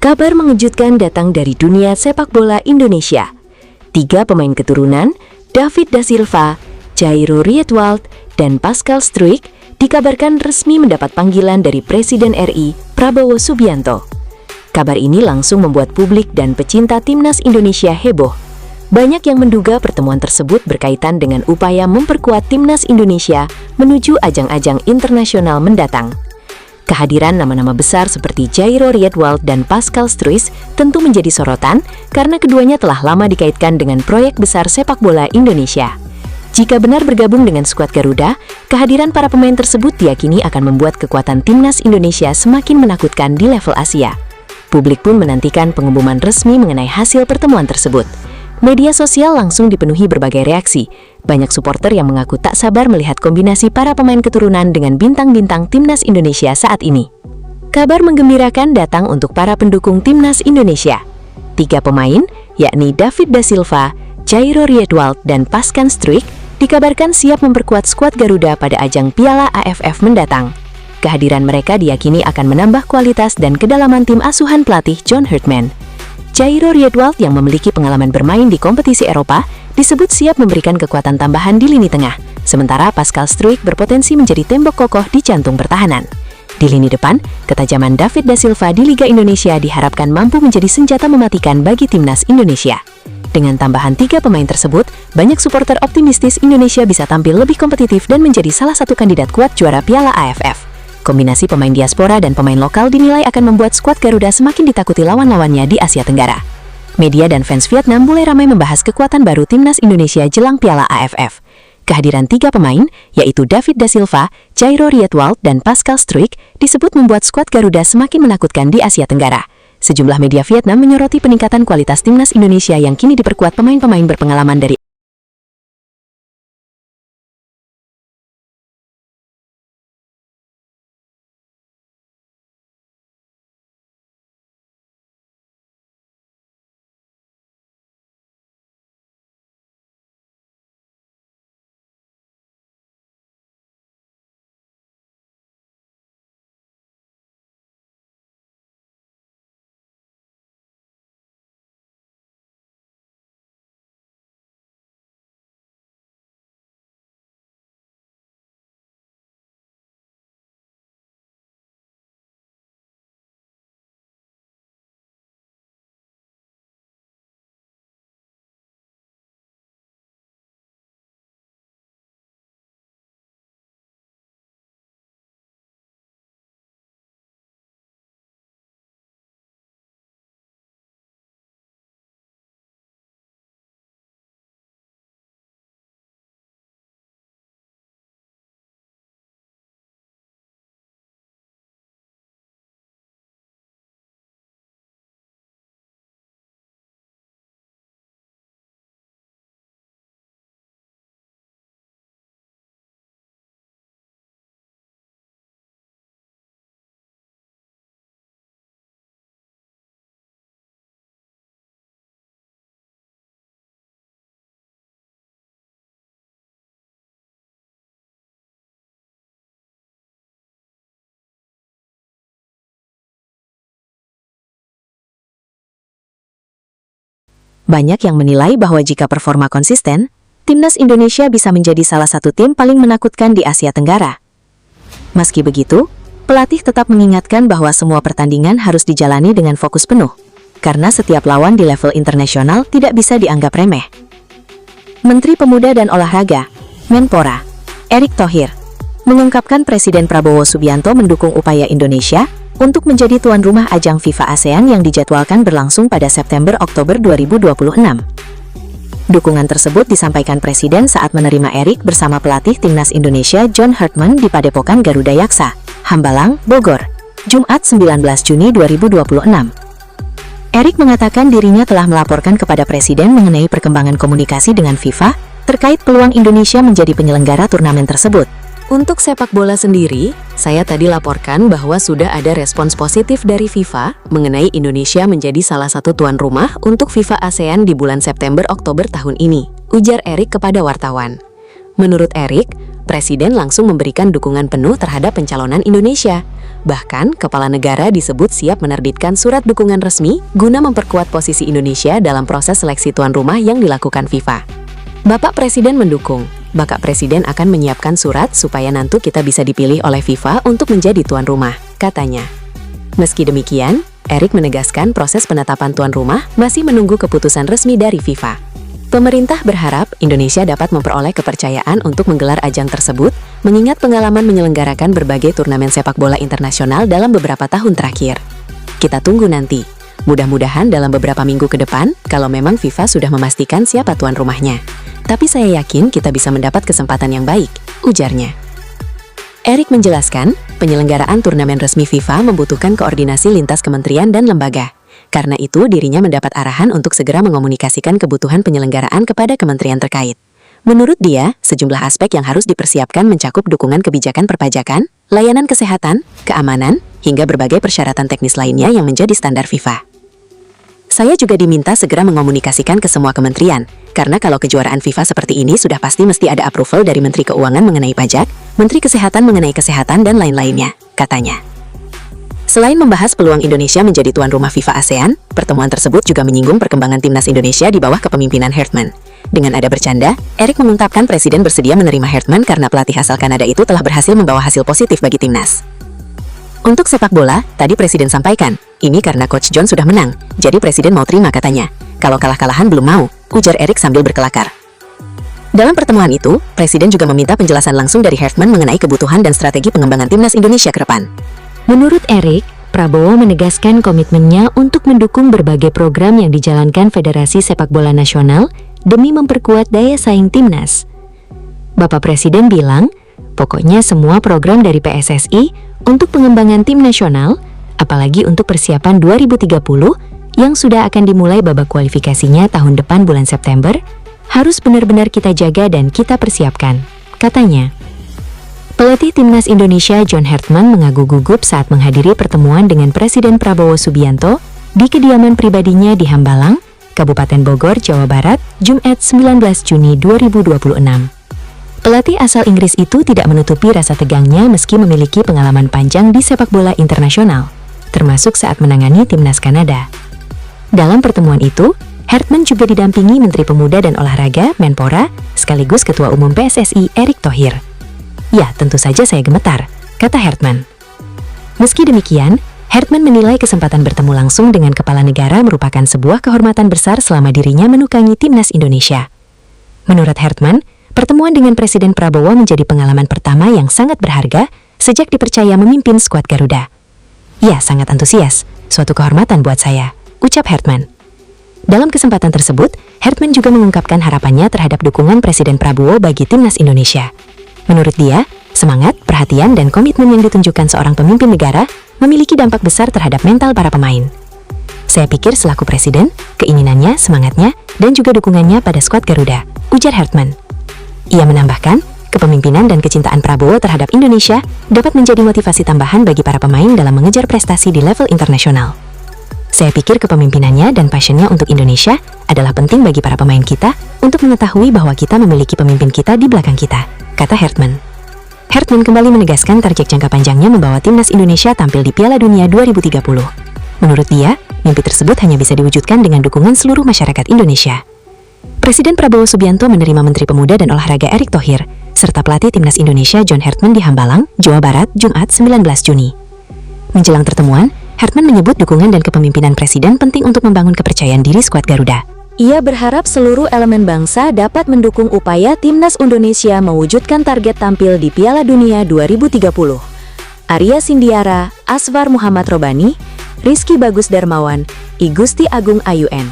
Kabar mengejutkan datang dari dunia sepak bola Indonesia. 3 pemain keturunan, David da Silva, Jairo Rietwald, dan Pascal Struijk, dikabarkan resmi mendapat panggilan dari Presiden RI, Prabowo Subianto. Kabar ini langsung membuat publik dan pecinta timnas Indonesia heboh. Banyak yang menduga pertemuan tersebut berkaitan dengan upaya memperkuat timnas Indonesia menuju ajang-ajang internasional mendatang. Kehadiran nama-nama besar seperti Jairo Rietwald dan Pascal Struijk tentu menjadi sorotan karena keduanya telah lama dikaitkan dengan proyek besar sepak bola Indonesia. Jika benar bergabung dengan skuad Garuda, kehadiran para pemain tersebut diyakini akan membuat kekuatan timnas Indonesia semakin menakutkan di level Asia. Publik pun menantikan pengumuman resmi mengenai hasil pertemuan tersebut. Media sosial langsung dipenuhi berbagai reaksi. Banyak supporter yang mengaku tak sabar melihat kombinasi para pemain keturunan dengan bintang-bintang timnas Indonesia saat ini. Kabar menggembirakan datang untuk para pendukung timnas Indonesia. 3 pemain, yakni David da Silva, Jairo Rietwald, dan Pascal Struijk, dikabarkan siap memperkuat skuad Garuda pada ajang Piala AFF mendatang. Kehadiran mereka diyakini akan menambah kualitas dan kedalaman tim asuhan pelatih John Herdman. Jairo Rietwald yang memiliki pengalaman bermain di kompetisi Eropa disebut siap memberikan kekuatan tambahan di lini tengah, sementara Pascal Struijk berpotensi menjadi tembok kokoh di jantung pertahanan. Di lini depan, ketajaman David da Silva di Liga Indonesia diharapkan mampu menjadi senjata mematikan bagi timnas Indonesia. Dengan tambahan 3 pemain tersebut, banyak supporter optimistis Indonesia bisa tampil lebih kompetitif dan menjadi salah satu kandidat kuat juara Piala AFF. Kombinasi pemain diaspora dan pemain lokal dinilai akan membuat skuad Garuda semakin ditakuti lawan-lawannya di Asia Tenggara. Media dan fans Vietnam mulai ramai membahas kekuatan baru timnas Indonesia jelang Piala AFF. Kehadiran 3 pemain, yaitu David da Silva, Jairo Rietwald, dan Pascal Struijk, disebut membuat skuad Garuda semakin menakutkan di Asia Tenggara. Sejumlah media Vietnam menyoroti peningkatan kualitas timnas Indonesia yang kini diperkuat pemain-pemain berpengalaman dari Banyak yang menilai bahwa jika performa konsisten, timnas Indonesia bisa menjadi salah satu tim paling menakutkan di Asia Tenggara. Meski begitu, pelatih tetap mengingatkan bahwa semua pertandingan harus dijalani dengan fokus penuh, karena setiap lawan di level internasional tidak bisa dianggap remeh. Menteri Pemuda dan Olahraga, Menpora, Erick Thohir, mengungkapkan Presiden Prabowo Subianto mendukung upaya Indonesia untuk menjadi tuan rumah ajang FIFA ASEAN yang dijadwalkan berlangsung pada September-Oktober 2026. Dukungan tersebut disampaikan Presiden saat menerima Erick bersama pelatih timnas Indonesia John Herdman di Padepokan Garuda Yaksa, Hambalang, Bogor, Jumat 19 Juni 2026. Erick mengatakan dirinya telah melaporkan kepada Presiden mengenai perkembangan komunikasi dengan FIFA terkait peluang Indonesia menjadi penyelenggara turnamen tersebut. Untuk sepak bola sendiri, saya tadi laporkan bahwa sudah ada respons positif dari FIFA mengenai Indonesia menjadi salah satu tuan rumah untuk FIFA ASEAN di bulan September-Oktober tahun ini, ujar Erick kepada wartawan. Menurut Erick, Presiden langsung memberikan dukungan penuh terhadap pencalonan Indonesia. Bahkan, kepala negara disebut siap menerbitkan surat dukungan resmi guna memperkuat posisi Indonesia dalam proses seleksi tuan rumah yang dilakukan FIFA. Bapak Presiden mendukung. Bapak Presiden akan menyiapkan surat supaya nanti kita bisa dipilih oleh FIFA untuk menjadi tuan rumah, katanya. Meski demikian, Erick menegaskan proses penetapan tuan rumah masih menunggu keputusan resmi dari FIFA. Pemerintah berharap Indonesia dapat memperoleh kepercayaan untuk menggelar ajang tersebut, mengingat pengalaman menyelenggarakan berbagai turnamen sepak bola internasional dalam beberapa tahun terakhir. Kita tunggu nanti. Mudah-mudahan dalam beberapa minggu ke depan, kalau memang FIFA sudah memastikan siapa tuan rumahnya. Tapi saya yakin kita bisa mendapat kesempatan yang baik, ujarnya. Erick menjelaskan, penyelenggaraan turnamen resmi FIFA membutuhkan koordinasi lintas kementerian dan lembaga. Karena itu, dirinya mendapat arahan untuk segera mengomunikasikan kebutuhan penyelenggaraan kepada kementerian terkait. Menurut dia, sejumlah aspek yang harus dipersiapkan mencakup dukungan kebijakan perpajakan, layanan kesehatan, keamanan, hingga berbagai persyaratan teknis lainnya yang menjadi standar FIFA. Saya juga diminta segera mengomunikasikan ke semua kementerian, karena kalau kejuaraan FIFA seperti ini sudah pasti mesti ada approval dari Menteri Keuangan mengenai pajak, Menteri Kesehatan mengenai kesehatan, dan lain-lainnya, katanya. Selain membahas peluang Indonesia menjadi tuan rumah FIFA ASEAN, pertemuan tersebut juga menyinggung perkembangan timnas Indonesia di bawah kepemimpinan Hartman. Dengan ada bercanda, Erick mengungkapkan Presiden bersedia menerima Hartman karena pelatih asal Kanada itu telah berhasil membawa hasil positif bagi timnas. Untuk sepak bola, tadi Presiden sampaikan, ini karena Coach John sudah menang, jadi Presiden mau terima katanya. Kalau kalah-kalahan belum mau, ujar Erick sambil berkelakar. Dalam pertemuan itu, Presiden juga meminta penjelasan langsung dari Hartman mengenai kebutuhan dan strategi pengembangan timnas Indonesia ke depan. Menurut Erick, Prabowo menegaskan komitmennya untuk mendukung berbagai program yang dijalankan Federasi Sepak Bola Nasional demi memperkuat daya saing timnas. Bapak Presiden bilang, pokoknya semua program dari PSSI untuk pengembangan tim nasional, apalagi untuk persiapan 2030 yang sudah akan dimulai babak kualifikasinya tahun depan bulan September, harus benar-benar kita jaga dan kita persiapkan, katanya. Pelatih timnas Indonesia John Hartman mengaku gugup saat menghadiri pertemuan dengan Presiden Prabowo Subianto di kediaman pribadinya di Hambalang, Kabupaten Bogor, Jawa Barat, Jumat 19 Juni 2026. Pelatih asal Inggris itu tidak menutupi rasa tegangnya meski memiliki pengalaman panjang di sepak bola internasional, termasuk saat menangani timnas Kanada. Dalam pertemuan itu, Hartman juga didampingi Menteri Pemuda dan Olahraga, Menpora, sekaligus Ketua Umum PSSI Erick Thohir. Ya, tentu saja saya gemetar, kata Hartman. Meski demikian, Hartman menilai kesempatan bertemu langsung dengan kepala negara merupakan sebuah kehormatan besar selama dirinya menukangi timnas Indonesia. Menurut Hartman, pertemuan dengan Presiden Prabowo menjadi pengalaman pertama yang sangat berharga sejak dipercaya memimpin skuad Garuda. Ya, sangat antusias, suatu kehormatan buat saya, ucap Hartman. Dalam kesempatan tersebut, Hartman juga mengungkapkan harapannya terhadap dukungan Presiden Prabowo bagi timnas Indonesia. Menurut dia, semangat, perhatian, dan komitmen yang ditunjukkan seorang pemimpin negara memiliki dampak besar terhadap mental para pemain. Saya pikir selaku presiden, keinginannya, semangatnya, dan juga dukungannya pada skuad Garuda, ujar Hartman. Ia menambahkan, kepemimpinan dan kecintaan Prabowo terhadap Indonesia dapat menjadi motivasi tambahan bagi para pemain dalam mengejar prestasi di level internasional. Saya pikir kepemimpinannya dan passionnya untuk Indonesia adalah penting bagi para pemain kita untuk mengetahui bahwa kita memiliki pemimpin kita di belakang kita, kata Hartman. Hartman kembali menegaskan target jangka panjangnya membawa timnas Indonesia tampil di Piala Dunia 2030. Menurut dia, mimpi tersebut hanya bisa diwujudkan dengan dukungan seluruh masyarakat Indonesia. Presiden Prabowo Subianto menerima Menteri Pemuda dan Olahraga Erick Thohir, serta pelatih timnas Indonesia John Hartman di Hambalang, Jawa Barat, Jumat 19 Juni. Menjelang pertemuan, Hartman menyebut dukungan dan kepemimpinan Presiden penting untuk membangun kepercayaan diri skuad Garuda. Ia berharap seluruh elemen bangsa dapat mendukung upaya timnas Indonesia mewujudkan target tampil di Piala Dunia 2030. Arya Sindiara, Aswar Muhammad Robani, Rizky Bagus Darmawan, I Gusti Agung Ayun.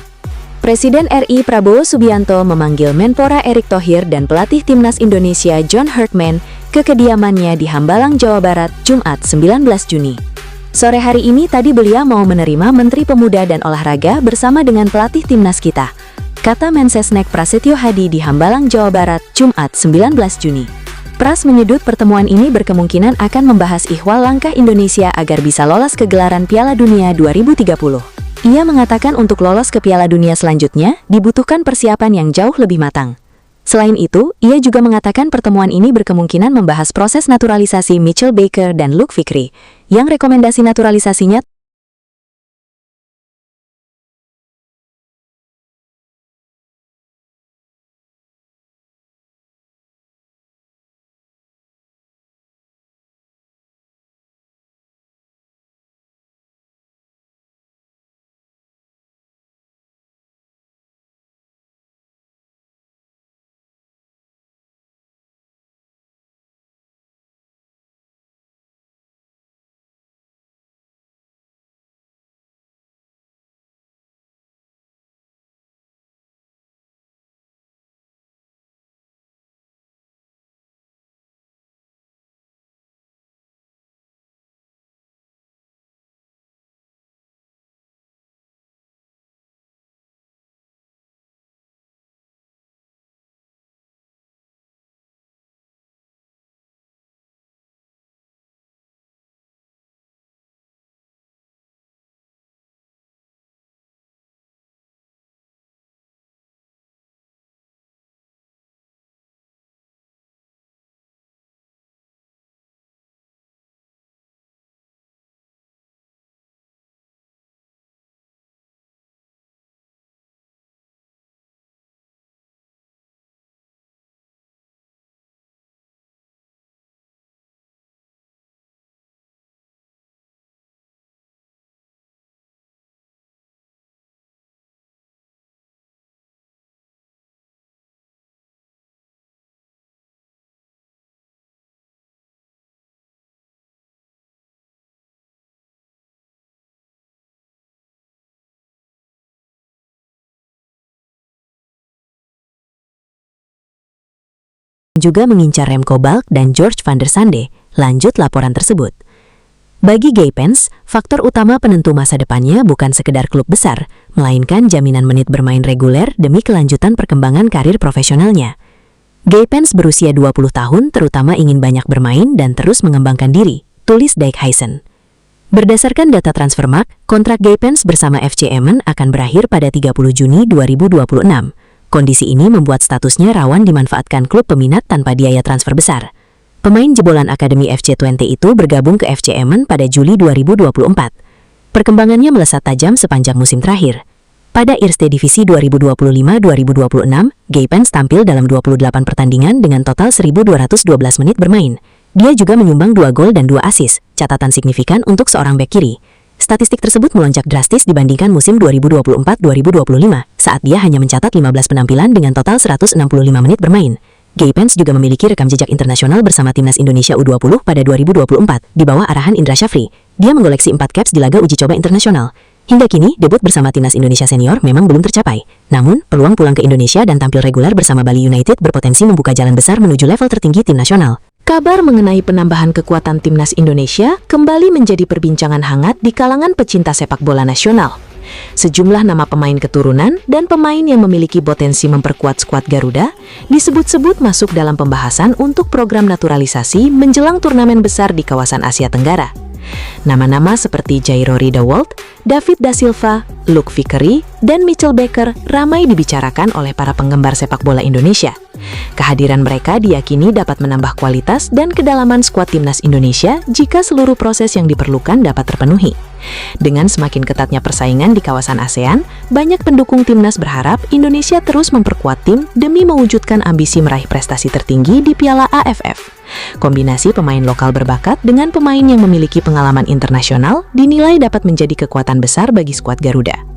Presiden RI Prabowo Subianto memanggil Menpora Erick Thohir dan pelatih timnas Indonesia John Hartman ke kediamannya di Hambalang, Jawa Barat, Jumat 19 Juni. Sore hari ini tadi beliau mau menerima Menteri Pemuda dan Olahraga bersama dengan pelatih timnas kita, kata Mensesnek Prasetyo Hadi di Hambalang, Jawa Barat, Jumat 19 Juni. Pras menyebut pertemuan ini berkemungkinan akan membahas ihwal langkah Indonesia agar bisa lolos ke gelaran Piala Dunia 2030. Ia mengatakan untuk lolos ke Piala Dunia selanjutnya dibutuhkan persiapan yang jauh lebih matang. Selain itu, ia juga mengatakan pertemuan ini berkemungkinan membahas proses naturalisasi Mitchell Baker dan Luke Vickery, yang rekomendasi naturalisasinya juga mengincar Remco Balk dan George van der Sande. Lanjut laporan tersebut. Bagi Gaypens, faktor utama penentu masa depannya bukan sekedar klub besar, melainkan jaminan menit bermain reguler demi kelanjutan perkembangan karir profesionalnya. Gaypens berusia 20 tahun terutama ingin banyak bermain dan terus mengembangkan diri, tulis Dijkhuizen. Berdasarkan data Transfermarkt, kontrak Gaypens bersama FC Emmen akan berakhir pada 30 Juni 2026. Kondisi ini membuat statusnya rawan dimanfaatkan klub peminat tanpa biaya transfer besar. Pemain jebolan Akademi FC Twente itu bergabung ke FC Emmen pada Juli 2024. Perkembangannya melesat tajam sepanjang musim terakhir. Pada Eerste Divisi 2025-2026, Gaypens tampil dalam 28 pertandingan dengan total 1.212 menit bermain. Dia juga menyumbang 2 gol dan 2 assist, catatan signifikan untuk seorang bek kiri. Statistik tersebut melonjak drastis dibandingkan musim 2024-2025, saat dia hanya mencatat 15 penampilan dengan total 165 menit bermain. Gaypens juga memiliki rekam jejak internasional bersama timnas Indonesia U20 pada 2024, di bawah arahan Indra Syafri. Dia mengoleksi 4 caps di laga uji coba internasional. Hingga kini, debut bersama timnas Indonesia senior memang belum tercapai. Namun, peluang pulang ke Indonesia dan tampil reguler bersama Bali United berpotensi membuka jalan besar menuju level tertinggi tim nasional. Kabar mengenai penambahan kekuatan timnas Indonesia kembali menjadi perbincangan hangat di kalangan pecinta sepak bola nasional. Sejumlah nama pemain keturunan dan pemain yang memiliki potensi memperkuat skuad Garuda disebut-sebut masuk dalam pembahasan untuk program naturalisasi menjelang turnamen besar di kawasan Asia Tenggara. Nama-nama seperti Jairo Riedewald, David da Silva, Luke Vickery, dan Mitchell Baker ramai dibicarakan oleh para penggemar sepak bola Indonesia. Kehadiran mereka diyakini dapat menambah kualitas dan kedalaman skuad timnas Indonesia jika seluruh proses yang diperlukan dapat terpenuhi. Dengan semakin ketatnya persaingan di kawasan ASEAN, banyak pendukung timnas berharap Indonesia terus memperkuat tim demi mewujudkan ambisi meraih prestasi tertinggi di Piala AFF. Kombinasi pemain lokal berbakat dengan pemain yang memiliki pengalaman internasional dinilai dapat menjadi kekuatan besar bagi skuad Garuda.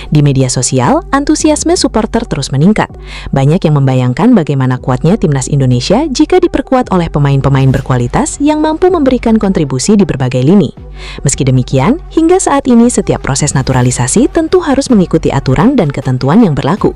Di media sosial, antusiasme supporter terus meningkat. Banyak yang membayangkan bagaimana kuatnya timnas Indonesia jika diperkuat oleh pemain-pemain berkualitas yang mampu memberikan kontribusi di berbagai lini. Meski demikian, hingga saat ini setiap proses naturalisasi tentu harus mengikuti aturan dan ketentuan yang berlaku.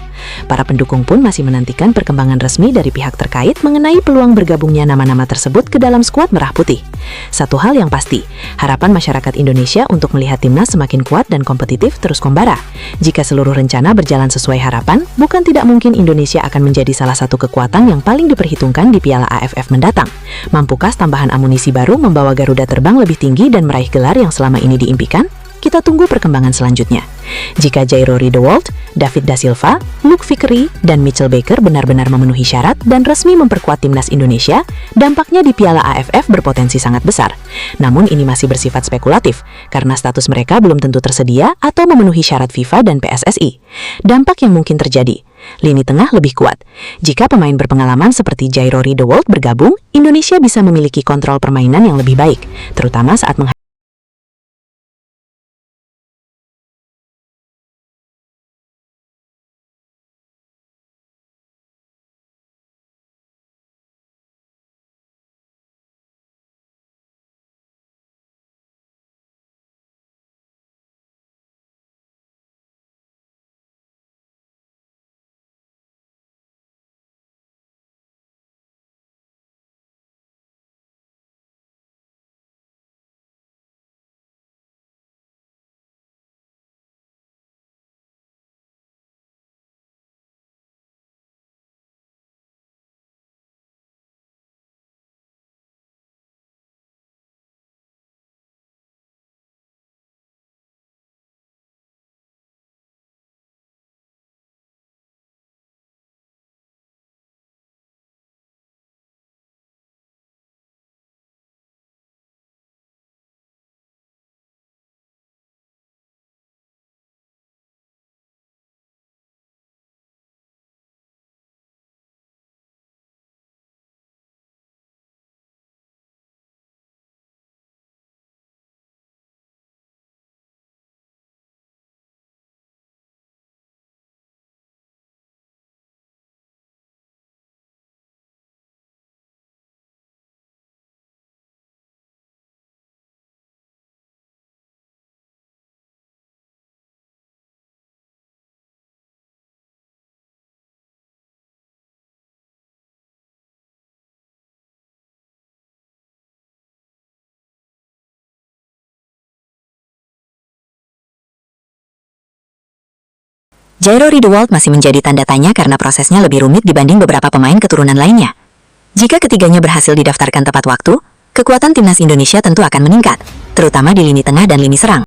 Para pendukung pun masih menantikan perkembangan resmi dari pihak terkait mengenai peluang bergabungnya nama-nama tersebut ke dalam skuad Merah Putih. Satu hal yang pasti, harapan masyarakat Indonesia untuk melihat timnas semakin kuat dan kompetitif terus membara. Jika seluruh rencana berjalan sesuai harapan, bukan tidak mungkin Indonesia akan menjadi salah satu kekuatan yang paling diperhitungkan di Piala AFF mendatang. Mampukah tambahan amunisi baru membawa Garuda terbang lebih tinggi dan meraih gelar yang selama ini diimpikan? kita tunggu perkembangan selanjutnya. Jika Jairo Riedewald, David da Silva, Luke Vickery, dan Mitchell Baker benar-benar memenuhi syarat dan resmi memperkuat timnas Indonesia, dampaknya di Piala AFF berpotensi sangat besar. Namun ini masih bersifat spekulatif, karena status mereka belum tentu tersedia atau memenuhi syarat FIFA dan PSSI. Dampak yang mungkin terjadi, lini tengah lebih kuat. Jika pemain berpengalaman seperti Jairo Riedewald bergabung, Indonesia bisa memiliki kontrol permainan yang lebih baik, terutama saat Jairo Riedewald masih menjadi tanda tanya karena prosesnya lebih rumit dibanding beberapa pemain keturunan lainnya. Jika ketiganya berhasil didaftarkan tepat waktu, kekuatan timnas Indonesia tentu akan meningkat, terutama di lini tengah dan lini serang.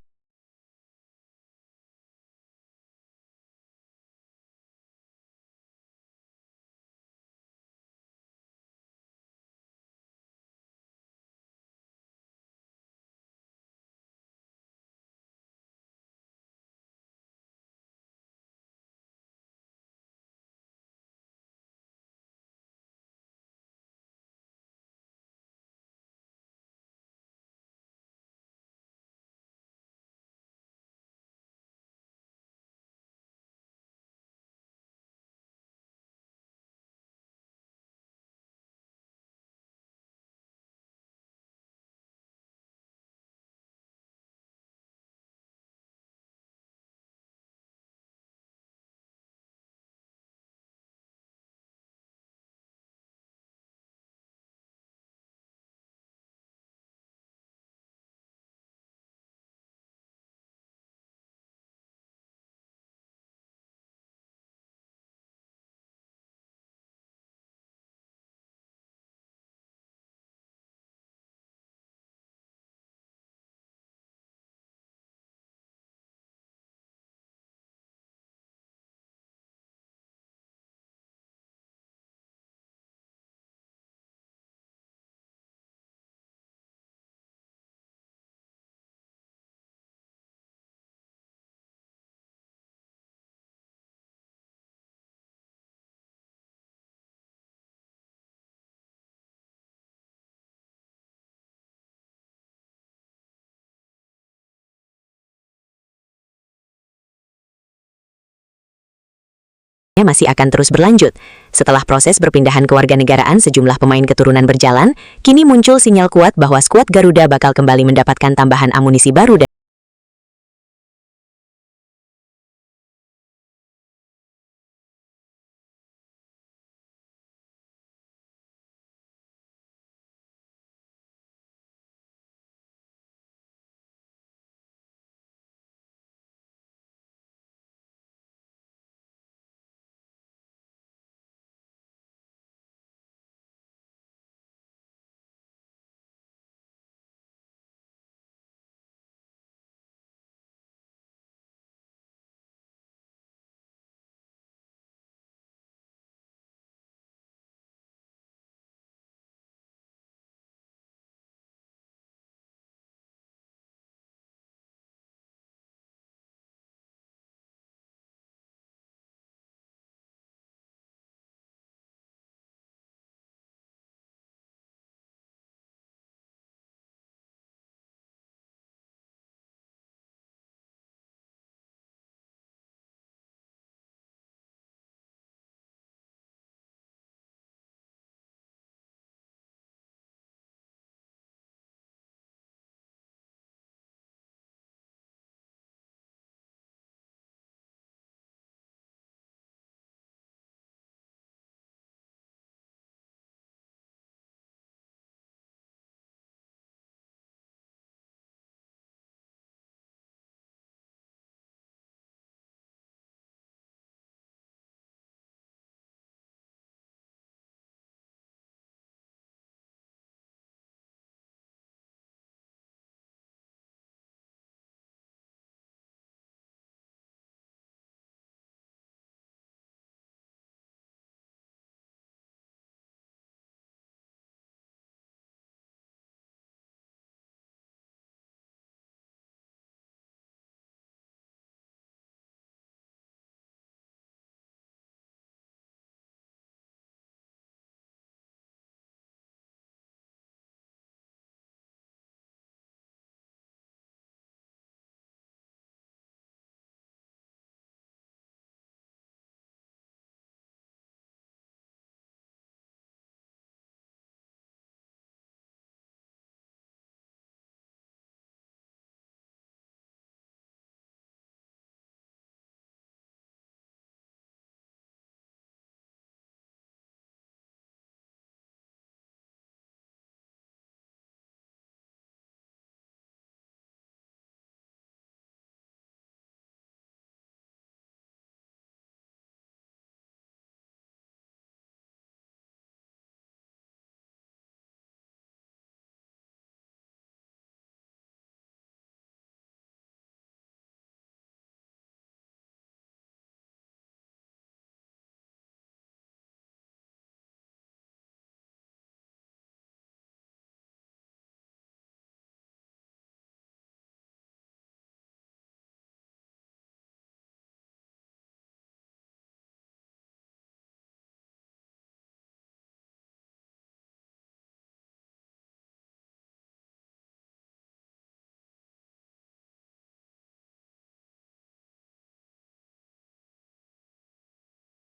Masih akan terus berlanjut. Setelah proses perpindahan kewarganegaraan sejumlah pemain keturunan berjalan, kini muncul sinyal kuat bahwa skuad Garuda bakal kembali mendapatkan tambahan amunisi baru dan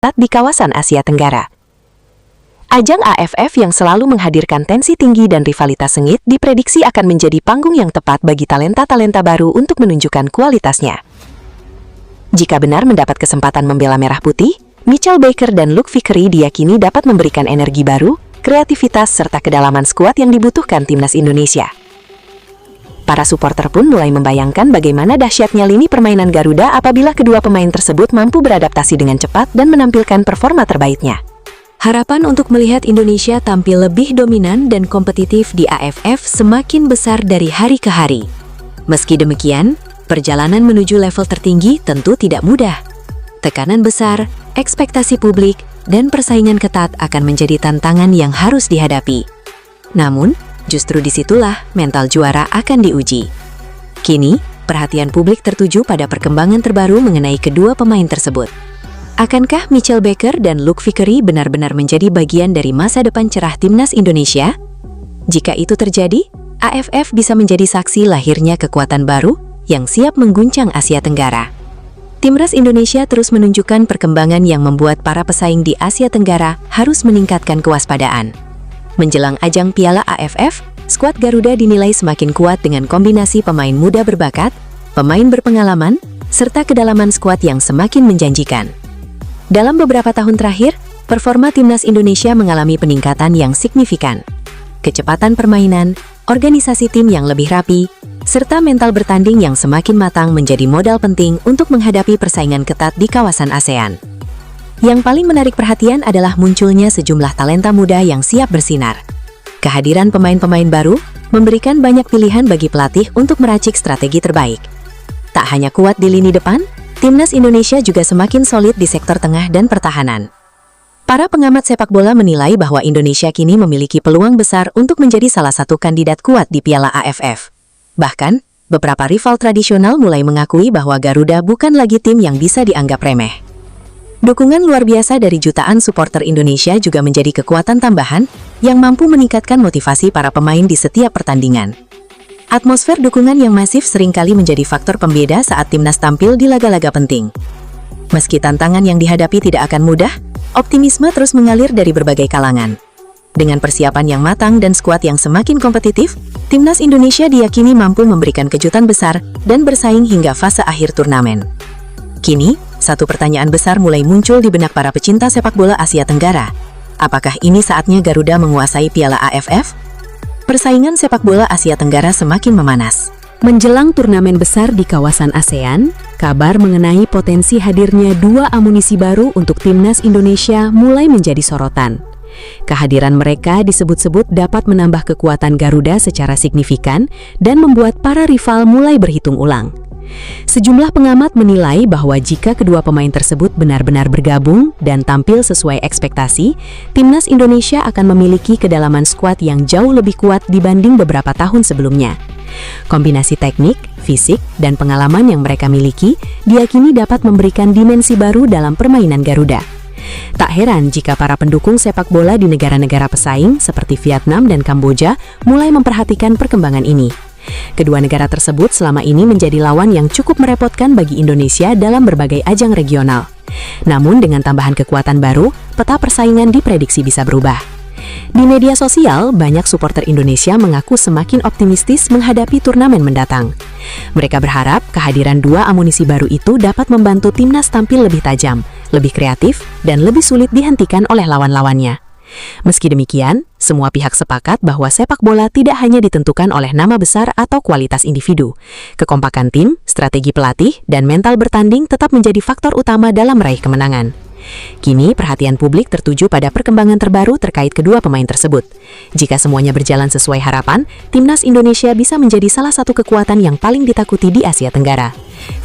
ketat di kawasan Asia Tenggara. Ajang AFF yang selalu menghadirkan tensi tinggi dan rivalitas sengit diprediksi akan menjadi panggung yang tepat bagi talenta-talenta baru untuk menunjukkan kualitasnya. Jika benar mendapat kesempatan membela Merah Putih, Mitchell Baker dan Luke Vickery diyakini dapat memberikan energi baru, kreativitas, serta kedalaman skuad yang dibutuhkan timnas Indonesia. Para supporter pun mulai membayangkan bagaimana dahsyatnya lini permainan Garuda apabila kedua pemain tersebut mampu beradaptasi dengan cepat dan menampilkan performa terbaiknya. Harapan untuk melihat Indonesia tampil lebih dominan dan kompetitif di AFF semakin besar dari hari ke hari. Meski demikian, perjalanan menuju level tertinggi tentu tidak mudah. Tekanan besar, ekspektasi publik, dan persaingan ketat akan menjadi tantangan yang harus dihadapi. Namun, justru disitulah mental juara akan diuji. Kini, perhatian publik tertuju pada perkembangan terbaru mengenai kedua pemain tersebut. Akankah Mitchell Baker dan Luke Vickery benar-benar menjadi bagian dari masa depan cerah timnas Indonesia? Jika itu terjadi, AFF bisa menjadi saksi lahirnya kekuatan baru yang siap mengguncang Asia Tenggara. Timnas Indonesia terus menunjukkan perkembangan yang membuat para pesaing di Asia Tenggara harus meningkatkan kewaspadaan. Menjelang ajang Piala AFF, skuad Garuda dinilai semakin kuat dengan kombinasi pemain muda berbakat, pemain berpengalaman, serta kedalaman skuad yang semakin menjanjikan. Dalam beberapa tahun terakhir, performa timnas Indonesia mengalami peningkatan yang signifikan. Kecepatan permainan, organisasi tim yang lebih rapi, serta mental bertanding yang semakin matang menjadi modal penting untuk menghadapi persaingan ketat di kawasan ASEAN. Yang paling menarik perhatian adalah munculnya sejumlah talenta muda yang siap bersinar. Kehadiran pemain-pemain baru memberikan banyak pilihan bagi pelatih untuk meracik strategi terbaik. Tak hanya kuat di lini depan, timnas Indonesia juga semakin solid di sektor tengah dan pertahanan. Para pengamat sepak bola menilai bahwa Indonesia kini memiliki peluang besar untuk menjadi salah satu kandidat kuat di Piala AFF. Bahkan, beberapa rival tradisional mulai mengakui bahwa Garuda bukan lagi tim yang bisa dianggap remeh. Dukungan luar biasa dari jutaan supporter Indonesia juga menjadi kekuatan tambahan yang mampu meningkatkan motivasi para pemain di setiap pertandingan. Atmosfer dukungan yang masif seringkali menjadi faktor pembeda saat timnas tampil di laga-laga penting. Meski tantangan yang dihadapi tidak akan mudah, optimisme terus mengalir dari berbagai kalangan. Dengan persiapan yang matang dan skuad yang semakin kompetitif, timnas Indonesia diyakini mampu memberikan kejutan besar dan bersaing hingga fase akhir turnamen. Kini, satu pertanyaan besar mulai muncul di benak para pecinta sepak bola Asia Tenggara. Apakah ini saatnya Garuda menguasai Piala AFF? Persaingan sepak bola Asia Tenggara semakin memanas. Menjelang turnamen besar di kawasan ASEAN, kabar mengenai potensi hadirnya dua amunisi baru untuk timnas Indonesia mulai menjadi sorotan. Kehadiran mereka disebut-sebut dapat menambah kekuatan Garuda secara signifikan dan membuat para rival mulai berhitung ulang. Sejumlah pengamat menilai bahwa jika kedua pemain tersebut benar-benar bergabung dan tampil sesuai ekspektasi, timnas Indonesia akan memiliki kedalaman skuad yang jauh lebih kuat dibanding beberapa tahun sebelumnya. Kombinasi teknik, fisik, dan pengalaman yang mereka miliki diyakini dapat memberikan dimensi baru dalam permainan Garuda. Tak heran jika para pendukung sepak bola di negara-negara pesaing seperti Vietnam dan Kamboja mulai memperhatikan perkembangan ini. Kedua negara tersebut selama ini menjadi lawan yang cukup merepotkan bagi Indonesia dalam berbagai ajang regional. Namun dengan tambahan kekuatan baru, peta persaingan diprediksi bisa berubah. Di media sosial, banyak supporter Indonesia mengaku semakin optimistis menghadapi turnamen mendatang. Mereka berharap kehadiran dua amunisi baru itu dapat membantu timnas tampil lebih tajam, lebih kreatif, dan lebih sulit dihentikan oleh lawan-lawannya. Meski demikian, semua pihak sepakat bahwa sepak bola tidak hanya ditentukan oleh nama besar atau kualitas individu. Kekompakan tim, strategi pelatih, dan mental bertanding tetap menjadi faktor utama dalam meraih kemenangan. Kini, perhatian publik tertuju pada perkembangan terbaru terkait kedua pemain tersebut. Jika semuanya berjalan sesuai harapan, timnas Indonesia bisa menjadi salah satu kekuatan yang paling ditakuti di Asia Tenggara.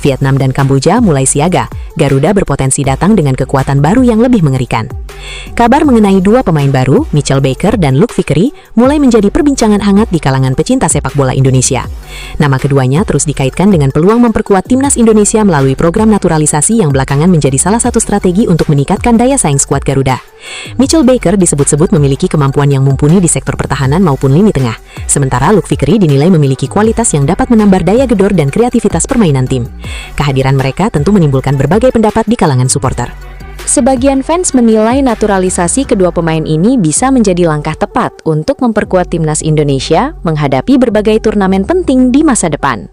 Vietnam dan Kamboja mulai siaga, Garuda berpotensi datang dengan kekuatan baru yang lebih mengerikan. Kabar mengenai dua pemain baru, Mitchell Baker dan Luke Vickery, mulai menjadi perbincangan hangat di kalangan pecinta sepak bola Indonesia. Nama keduanya terus dikaitkan dengan peluang memperkuat timnas Indonesia melalui program naturalisasi yang belakangan menjadi salah satu strategi untuk meningkatkan daya saing skuad Garuda. Mitchell Baker disebut-sebut memiliki kemampuan yang mumpuni di sektor pertahanan maupun lini tengah, sementara Luke Vickery dinilai memiliki kualitas yang dapat menambah daya gedor dan kreativitas permainan tim. Kehadiran mereka tentu menimbulkan berbagai pendapat di kalangan supporter. Sebagian fans menilai naturalisasi kedua pemain ini bisa menjadi langkah tepat untuk memperkuat timnas Indonesia menghadapi berbagai turnamen penting di masa depan.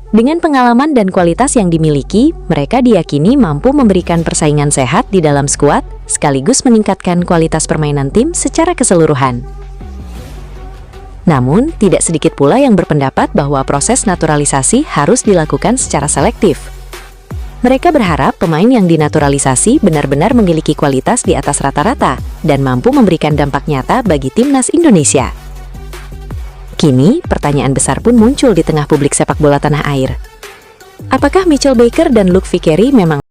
Dengan pengalaman dan kualitas yang dimiliki, mereka diyakini mampu memberikan persaingan sehat di dalam skuad, sekaligus meningkatkan kualitas permainan tim secara keseluruhan. Namun, tidak sedikit pula yang berpendapat bahwa proses naturalisasi harus dilakukan secara selektif. Mereka berharap pemain yang dinaturalisasi benar-benar memiliki kualitas di atas rata-rata dan mampu memberikan dampak nyata bagi timnas Indonesia. Kini, pertanyaan besar pun muncul di tengah publik sepak bola tanah air. Apakah Mitchell Baker dan Luke Vickery memang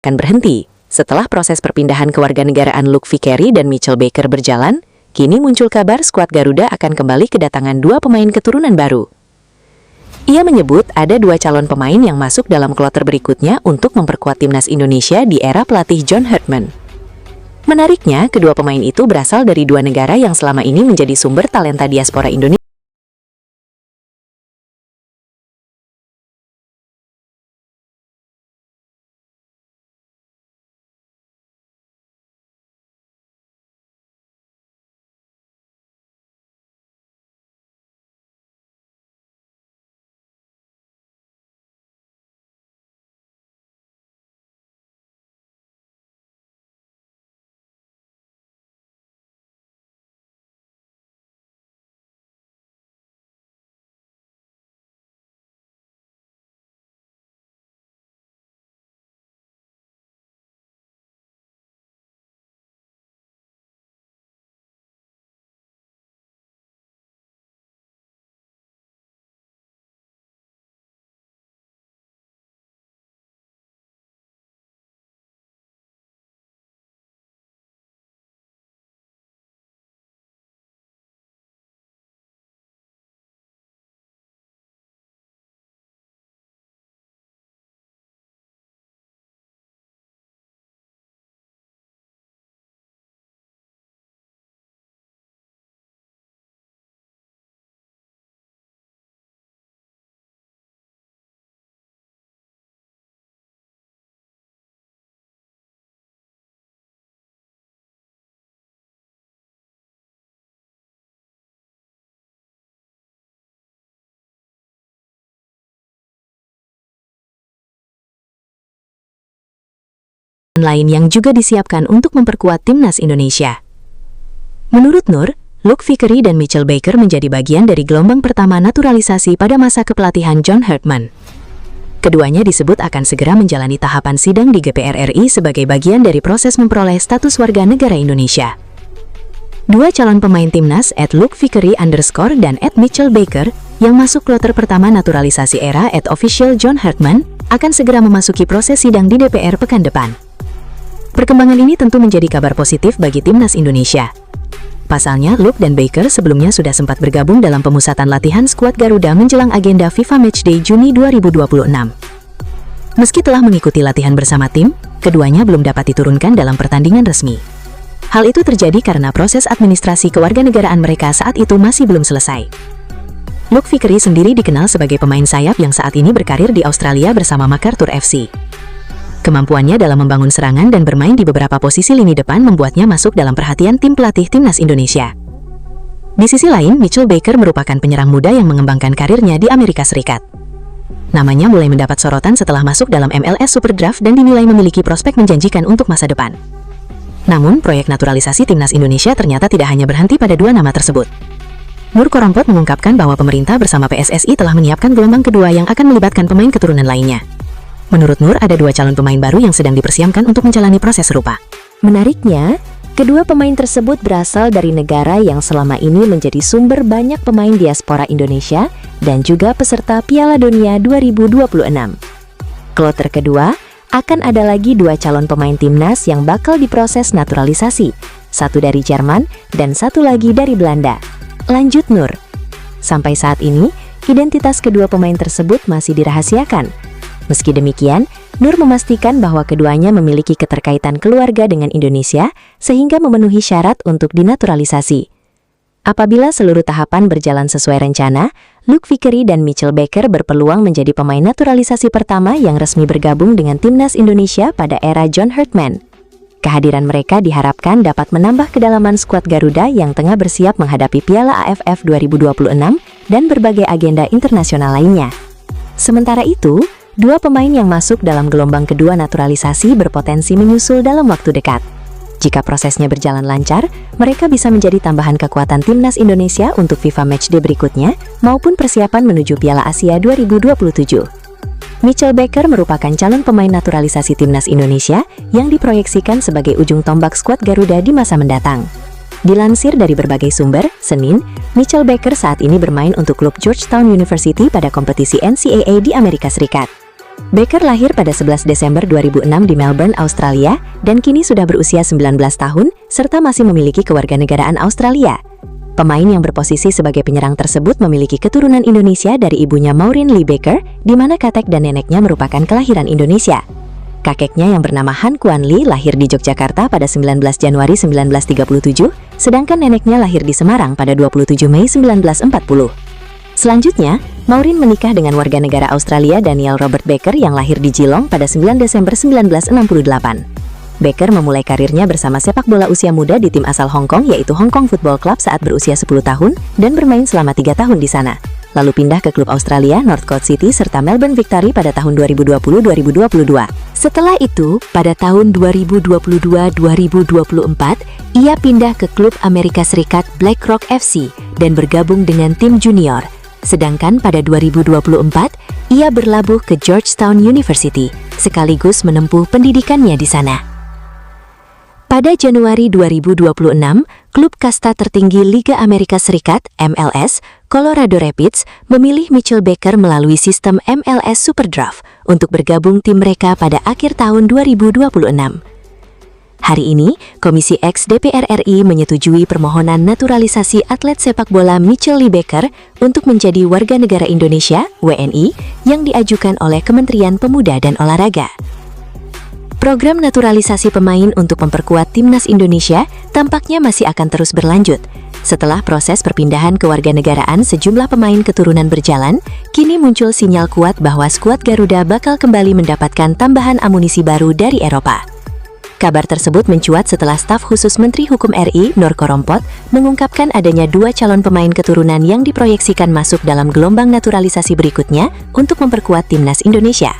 akan berhenti? Setelah proses perpindahan kewarganegaraan Luke Vickery dan Mitchell Baker berjalan, kini muncul kabar skuad Garuda akan kembali kedatangan dua pemain keturunan baru. Ia menyebut ada dua calon pemain yang masuk dalam kloter berikutnya untuk memperkuat timnas Indonesia di era pelatih John Herdman. Menariknya, kedua pemain itu berasal dari dua negara yang selama ini menjadi sumber talenta diaspora Indonesia. Lain yang juga disiapkan untuk memperkuat timnas Indonesia. Menurut Nur, Luke Vickery dan Mitchell Baker menjadi bagian dari gelombang pertama naturalisasi pada masa kepelatihan John Herdman. Keduanya disebut akan segera menjalani tahapan sidang di DPR RI sebagai bagian dari proses memperoleh status warga negara Indonesia. Dua calon pemain timnas @LukeVickery_ dan @Mitchell Baker yang masuk kloter pertama naturalisasi era @official John Herdman akan segera memasuki proses sidang di DPR pekan depan. Perkembangan ini tentu menjadi kabar positif bagi timnas Indonesia. Pasalnya, Luke dan Baker sebelumnya sudah sempat bergabung dalam pemusatan latihan skuad Garuda menjelang agenda FIFA Matchday Juni 2026. Meski telah mengikuti latihan bersama tim, keduanya belum dapat diturunkan dalam pertandingan resmi. Hal itu terjadi karena proses administrasi kewarganegaraan mereka saat itu masih belum selesai. Luke Vickery sendiri dikenal sebagai pemain sayap yang saat ini berkarir di Australia bersama MacArthur FC. Kemampuannya dalam membangun serangan dan bermain di beberapa posisi lini depan membuatnya masuk dalam perhatian tim pelatih timnas Indonesia. Di sisi lain, Mitchell Baker merupakan penyerang muda yang mengembangkan karirnya di Amerika Serikat. Namanya mulai mendapat sorotan setelah masuk dalam MLS Super Draft dan dinilai memiliki prospek menjanjikan untuk masa depan. Namun, proyek naturalisasi timnas Indonesia ternyata tidak hanya berhenti pada dua nama tersebut. Nur Korompot mengungkapkan bahwa pemerintah bersama PSSI telah menyiapkan gelombang kedua yang akan melibatkan pemain keturunan lainnya. Menurut Nur, ada dua calon pemain baru yang sedang dipersiapkan untuk menjalani proses serupa. Menariknya, kedua pemain tersebut berasal dari negara yang selama ini menjadi sumber banyak pemain diaspora Indonesia dan juga peserta Piala Dunia 2026. Kloter kedua, akan ada lagi dua calon pemain timnas yang bakal diproses naturalisasi, satu dari Jerman dan satu lagi dari Belanda. Lanjut Nur. Sampai saat ini, identitas kedua pemain tersebut masih dirahasiakan. Meski demikian, Nur memastikan bahwa keduanya memiliki keterkaitan keluarga dengan Indonesia sehingga memenuhi syarat untuk dinaturalisasi. Apabila seluruh tahapan berjalan sesuai rencana, Luke Vickery dan Mitchell Baker berpeluang menjadi pemain naturalisasi pertama yang resmi bergabung dengan timnas Indonesia pada era John Herdman. Kehadiran mereka diharapkan dapat menambah kedalaman skuad Garuda yang tengah bersiap menghadapi Piala AFF 2026 dan berbagai agenda internasional lainnya. Sementara itu, dua pemain yang masuk dalam gelombang kedua naturalisasi berpotensi menyusul dalam waktu dekat. Jika prosesnya berjalan lancar, mereka bisa menjadi tambahan kekuatan timnas Indonesia untuk FIFA Matchday berikutnya maupun persiapan menuju Piala Asia 2027. Mitchell Baker merupakan calon pemain naturalisasi timnas Indonesia yang diproyeksikan sebagai ujung tombak skuad Garuda di masa mendatang. Dilansir dari berbagai sumber, Senin, Mitchell Baker saat ini bermain untuk klub Georgetown University pada kompetisi NCAA di Amerika Serikat. Baker lahir pada 11 Desember 2006 di Melbourne, Australia, dan kini sudah berusia 19 tahun, serta masih memiliki kewarganegaraan Australia. Pemain yang berposisi sebagai penyerang tersebut memiliki keturunan Indonesia dari ibunya Maureen Lee Baker, di mana kakek dan neneknya merupakan kelahiran Indonesia. Kakeknya yang bernama Han Kuan Lee lahir di Yogyakarta pada 19 Januari 1937, sedangkan neneknya lahir di Semarang pada 27 Mei 1940. Selanjutnya, Maureen menikah dengan warga negara Australia Daniel Robert Baker yang lahir di Geelong pada 9 Desember 1968. Baker memulai karirnya bersama sepak bola usia muda di tim asal Hong Kong yaitu Hong Kong Football Club saat berusia 10 tahun dan bermain selama 3 tahun di sana. Lalu pindah ke klub Australia Northcote City serta Melbourne Victory pada tahun 2020-2022. Setelah itu, pada tahun 2022-2024, ia pindah ke klub Amerika Serikat BlackRock FC dan bergabung dengan tim junior. Sedangkan pada 2024, ia berlabuh ke Georgetown University, sekaligus menempuh pendidikannya di sana. Pada Januari 2026, klub kasta tertinggi Liga Amerika Serikat (MLS), Colorado Rapids, memilih Mitchell Baker melalui sistem MLS Super Draft untuk bergabung tim mereka pada akhir tahun 2026. Hari ini, Komisi X DPR RI menyetujui permohonan naturalisasi atlet sepak bola Mitchell Lee Baker untuk menjadi warga negara Indonesia (WNI) yang diajukan oleh Kementerian Pemuda dan Olahraga. Program naturalisasi pemain untuk memperkuat timnas Indonesia tampaknya masih akan terus berlanjut. Setelah proses perpindahan kewarganegaraan sejumlah pemain keturunan berjalan, kini muncul sinyal kuat bahwa skuad Garuda bakal kembali mendapatkan tambahan amunisi baru dari Eropa. Kabar tersebut mencuat setelah staf khusus Menteri Hukum RI, Nur Korompot, mengungkapkan adanya dua calon pemain keturunan yang diproyeksikan masuk dalam gelombang naturalisasi berikutnya untuk memperkuat timnas Indonesia.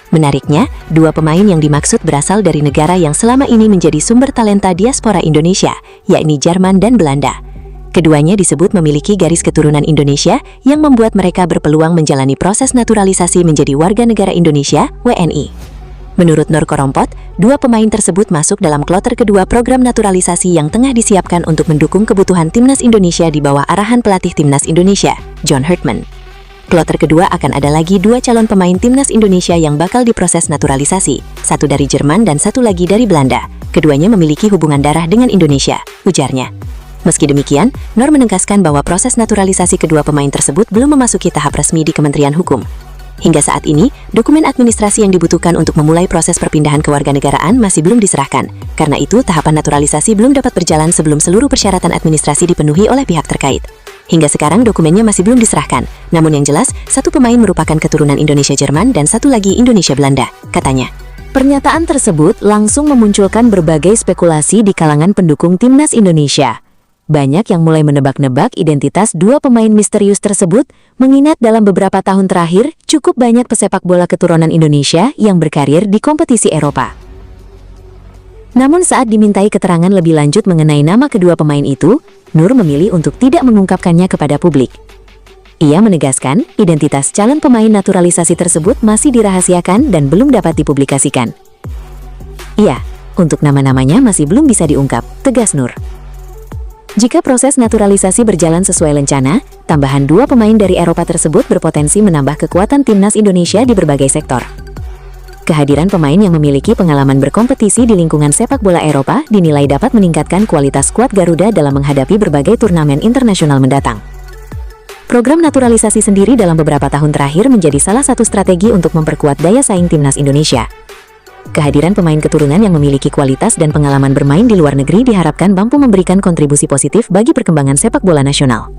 Menariknya, dua pemain yang dimaksud berasal dari negara yang selama ini menjadi sumber talenta diaspora Indonesia, yakni Jerman dan Belanda. Keduanya disebut memiliki garis keturunan Indonesia yang membuat mereka berpeluang menjalani proses naturalisasi menjadi warga negara Indonesia, WNI. Menurut Nur Korompot, dua pemain tersebut masuk dalam kloter kedua program naturalisasi yang tengah disiapkan untuk mendukung kebutuhan timnas Indonesia di bawah arahan pelatih timnas Indonesia, John Herdman. Kloter kedua akan ada lagi dua calon pemain timnas Indonesia yang bakal diproses naturalisasi, satu dari Jerman dan satu lagi dari Belanda. Keduanya memiliki hubungan darah dengan Indonesia, ujarnya. Meski demikian, Nur menegaskan bahwa proses naturalisasi kedua pemain tersebut belum memasuki tahap resmi di Kementerian Hukum. Hingga saat ini, dokumen administrasi yang dibutuhkan untuk memulai proses perpindahan kewarganegaraan masih belum diserahkan. Karena itu, tahapan naturalisasi belum dapat berjalan sebelum seluruh persyaratan administrasi dipenuhi oleh pihak terkait. Hingga sekarang dokumennya masih belum diserahkan. Namun yang jelas, satu pemain merupakan keturunan Indonesia-Jerman dan satu lagi Indonesia-Belanda, katanya. Pernyataan tersebut langsung memunculkan berbagai spekulasi di kalangan pendukung timnas Indonesia. Banyak yang mulai menebak-nebak identitas dua pemain misterius tersebut, mengingat dalam beberapa tahun terakhir cukup banyak pesepak bola keturunan Indonesia yang berkarir di kompetisi Eropa. Namun saat dimintai keterangan lebih lanjut mengenai nama kedua pemain itu, Nur memilih untuk tidak mengungkapkannya kepada publik. Ia menegaskan identitas calon pemain naturalisasi tersebut masih dirahasiakan dan belum dapat dipublikasikan. Iya, untuk nama-namanya masih belum bisa diungkap, tegas Nur. Jika proses naturalisasi berjalan sesuai rencana, tambahan dua pemain dari Eropa tersebut berpotensi menambah kekuatan timnas Indonesia di berbagai sektor. Kehadiran pemain yang memiliki pengalaman berkompetisi di lingkungan sepak bola Eropa dinilai dapat meningkatkan kualitas skuad Garuda dalam menghadapi berbagai turnamen internasional mendatang. Program naturalisasi sendiri dalam beberapa tahun terakhir menjadi salah satu strategi untuk memperkuat daya saing timnas Indonesia. Kehadiran pemain keturunan yang memiliki kualitas dan pengalaman bermain di luar negeri diharapkan mampu memberikan kontribusi positif bagi perkembangan sepak bola nasional.